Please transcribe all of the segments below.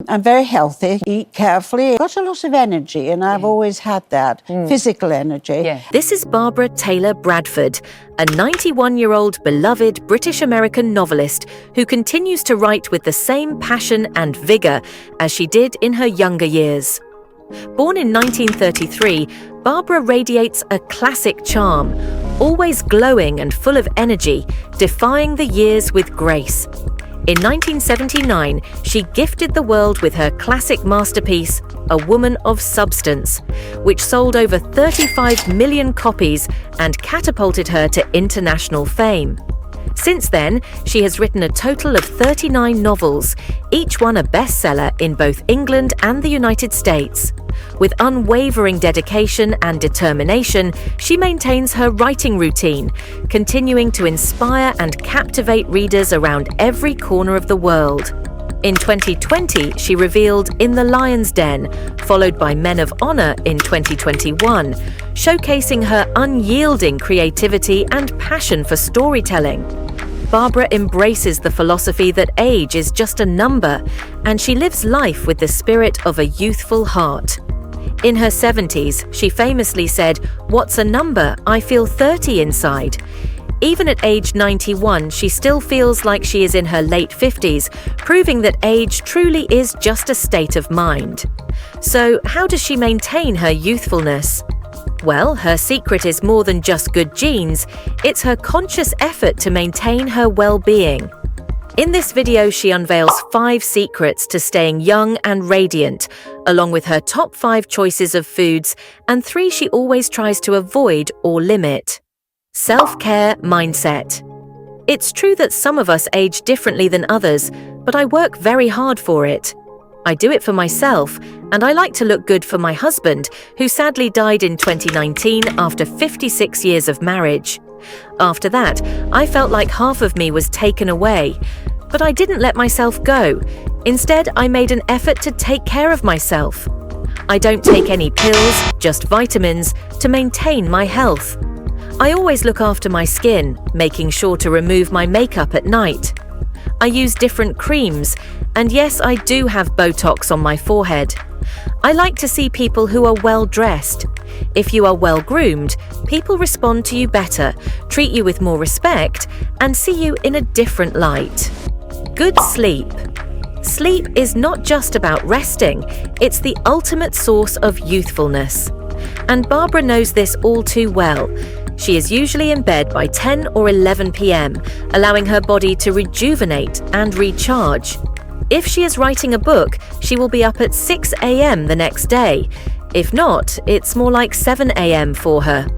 I'm very healthy, eat carefully, got a lot of energy, and I've always had that, physical energy. Yeah. This is Barbara Taylor Bradford, a 91-year-old beloved British-American novelist who continues to write with the same passion and vigour as she did in her younger years. Born in 1933, Barbara radiates a classic charm, always glowing and full of energy, defying the years with grace. In 1979, she gifted the world with her classic masterpiece, A Woman of Substance, which sold over 35 million copies and catapulted her to international fame. Since then, she has written a total of 39 novels, each one a bestseller in both England and the United States. With unwavering dedication and determination, she maintains her writing routine, continuing to inspire and captivate readers around every corner of the world. In 2020, she revealed In the Lion's Den, followed by Men of Honor in 2021, showcasing her unyielding creativity and passion for storytelling. Barbara embraces the philosophy that age is just a number, and she lives life with the spirit of a youthful heart. In her 70s, she famously said, "What's a number? I feel 30 inside." Even at age 91, she still feels like she is in her late 50s, proving that age truly is just a state of mind. So, how does she maintain her youthfulness? Well, her secret is more than just good genes, it's her conscious effort to maintain her well-being. In this video, she unveils 5 secrets to staying young and radiant, along with her top 5 choices of foods and 3 she always tries to avoid or limit. Self-care mindset. It's true that some of us age differently than others, but I work very hard for it. I do it for myself, and I like to look good for my husband, who sadly died in 2019 after 56 years of marriage. After that, I felt like half of me was taken away. But I didn't let myself go. Instead, I made an effort to take care of myself. I don't take any pills, just vitamins, to maintain my health. I always look after my skin, making sure to remove my makeup at night. I use different creams, and yes, I do have Botox on my forehead. I like to see people who are well-dressed. If you are well-groomed, people respond to you better, treat you with more respect, and see you in a different light. Good sleep. Sleep is not just about resting, it's the ultimate source of youthfulness. And Barbara knows this all too well. She is usually in bed by 10 or 11 p.m., allowing her body to rejuvenate and recharge. If she is writing a book, she will be up at 6 a.m. the next day. If not, it's more like 7 a.m. for her.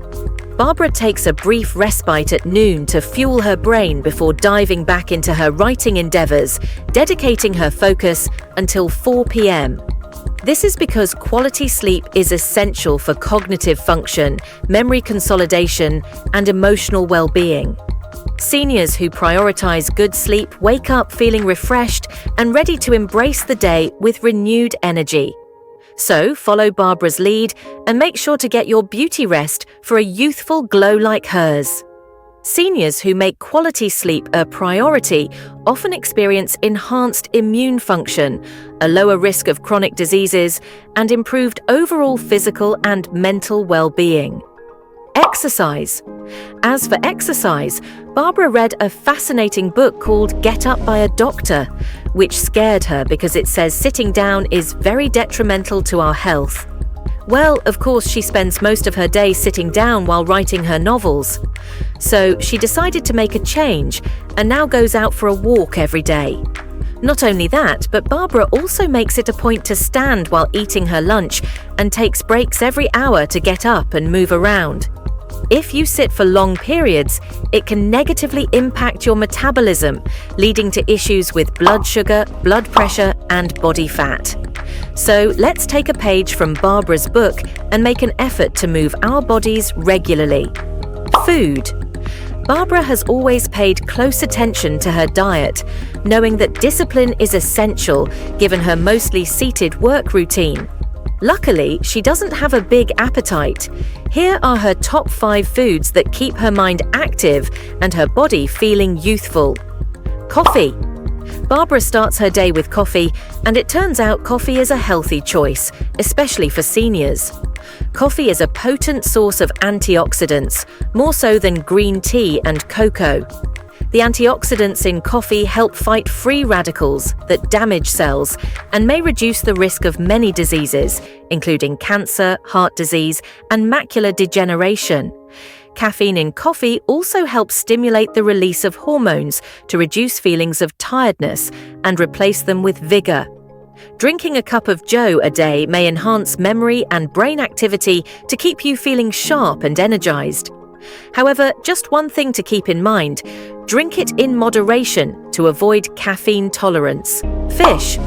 Barbara takes a brief respite at noon to fuel her brain before diving back into her writing endeavors, dedicating her focus until 4 p.m. This is because quality sleep is essential for cognitive function, memory consolidation, and emotional well-being. Seniors who prioritize good sleep wake up feeling refreshed and ready to embrace the day with renewed energy. So, follow Barbara's lead and make sure to get your beauty rest for a youthful glow like hers. Seniors who make quality sleep a priority often experience enhanced immune function, a lower risk of chronic diseases, and improved overall physical and mental well-being. Exercise. As for exercise, Barbara read a fascinating book called Get Up by a Doctor, which scared her because it says sitting down is very detrimental to our health. Well, of course, she spends most of her day sitting down while writing her novels. So she decided to make a change and now goes out for a walk every day. Not only that, but Barbara also makes it a point to stand while eating her lunch and takes breaks every hour to get up and move around. If you sit for long periods, it can negatively impact your metabolism, leading to issues with blood sugar, blood pressure, and body fat. So let's take a page from Barbara's book and make an effort to move our bodies regularly. Food. Barbara has always paid close attention to her diet, knowing that discipline is essential given her mostly seated work routine. Luckily, she doesn't have a big appetite. Here are her top 5 foods that keep her mind active and her body feeling youthful. Coffee. Barbara starts her day with coffee, and it turns out coffee is a healthy choice, especially for seniors. Coffee is a potent source of antioxidants, more so than green tea and cocoa. The antioxidants in coffee help fight free radicals that damage cells and may reduce the risk of many diseases, including cancer, heart disease, and macular degeneration. Caffeine in coffee also helps stimulate the release of hormones to reduce feelings of tiredness and replace them with vigor. Drinking a cup of joe a day may enhance memory and brain activity to keep you feeling sharp and energized. However, just one thing to keep in mind: drink it in moderation to avoid caffeine tolerance. Fish.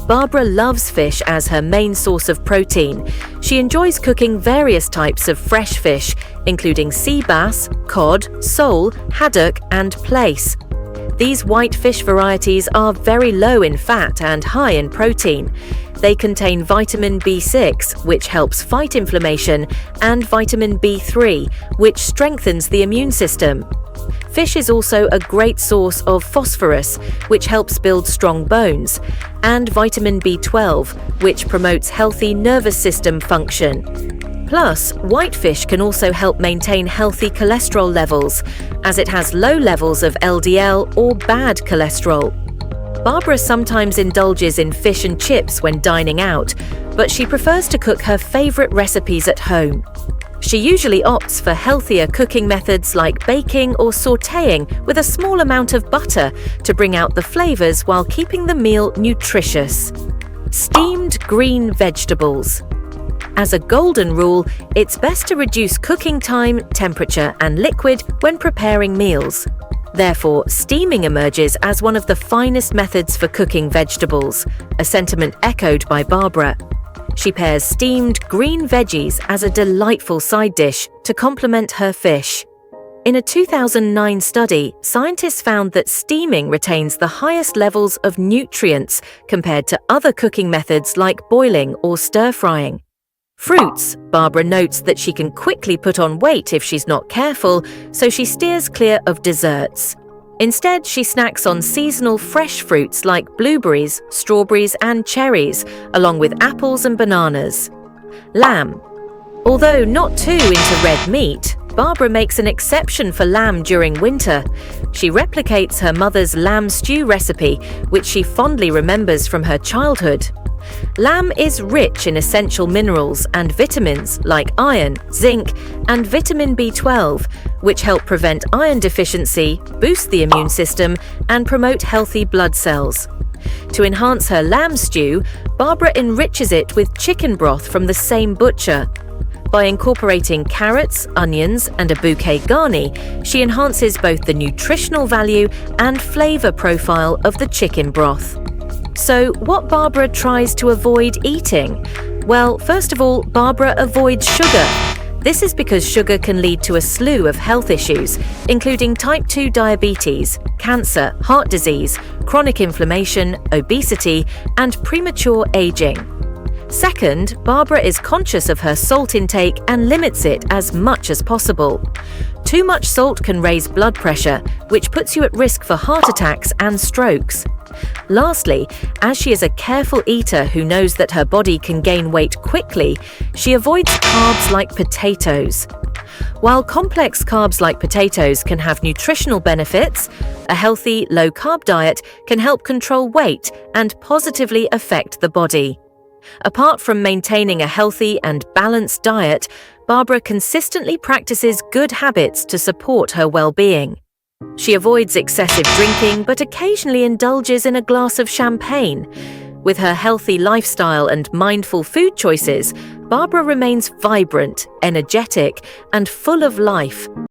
Barbara loves fish as her main source of protein. She enjoys cooking various types of fresh fish, including sea bass, cod, sole, haddock, and plaice. These white fish varieties are very low in fat and high in protein. They contain vitamin B6, which helps fight inflammation, and vitamin B3, which strengthens the immune system. Fish is also a great source of phosphorus, which helps build strong bones, and vitamin B12, which promotes healthy nervous system function. Plus, whitefish can also help maintain healthy cholesterol levels, as it has low levels of LDL or bad cholesterol. Barbara sometimes indulges in fish and chips when dining out, but she prefers to cook her favorite recipes at home. She usually opts for healthier cooking methods like baking or sautéing with a small amount of butter to bring out the flavors while keeping the meal nutritious. Steamed green vegetables. As a golden rule, it's best to reduce cooking time, temperature, and liquid when preparing meals. Therefore, steaming emerges as one of the finest methods for cooking vegetables, a sentiment echoed by Barbara. She pairs steamed green veggies as a delightful side dish to complement her fish. In a 2009 study, scientists found that steaming retains the highest levels of nutrients compared to other cooking methods like boiling or stir-frying. Fruits. Barbara notes that she can quickly put on weight if she's not careful, so she steers clear of desserts. Instead, she snacks on seasonal fresh fruits like blueberries, strawberries, and cherries, along with apples and bananas. Lamb. Although not too into red meat, Barbara makes an exception for lamb during winter. She replicates her mother's lamb stew recipe, which she fondly remembers from her childhood. Lamb is rich in essential minerals and vitamins like iron, zinc, and vitamin B12, which help prevent iron deficiency, boost the immune system, and promote healthy blood cells. To enhance her lamb stew, Barbara enriches it with chicken broth from the same butcher. By incorporating carrots, onions, and a bouquet garni, she enhances both the nutritional value and flavor profile of the chicken broth. So, what Barbara tries to avoid eating? Well, first of all, Barbara avoids sugar. This is because sugar can lead to a slew of health issues, including type 2 diabetes, cancer, heart disease, chronic inflammation, obesity, and premature aging. Second, Barbara is conscious of her salt intake and limits it as much as possible. Too much salt can raise blood pressure, which puts you at risk for heart attacks and strokes. Lastly, as she is a careful eater who knows that her body can gain weight quickly, she avoids carbs like potatoes. While complex carbs like potatoes can have nutritional benefits, a healthy, low-carb diet can help control weight and positively affect the body. Apart from maintaining a healthy and balanced diet, Barbara consistently practices good habits to support her well-being. She avoids excessive drinking but occasionally indulges in a glass of champagne. With her healthy lifestyle and mindful food choices, Barbara remains vibrant, energetic, and full of life.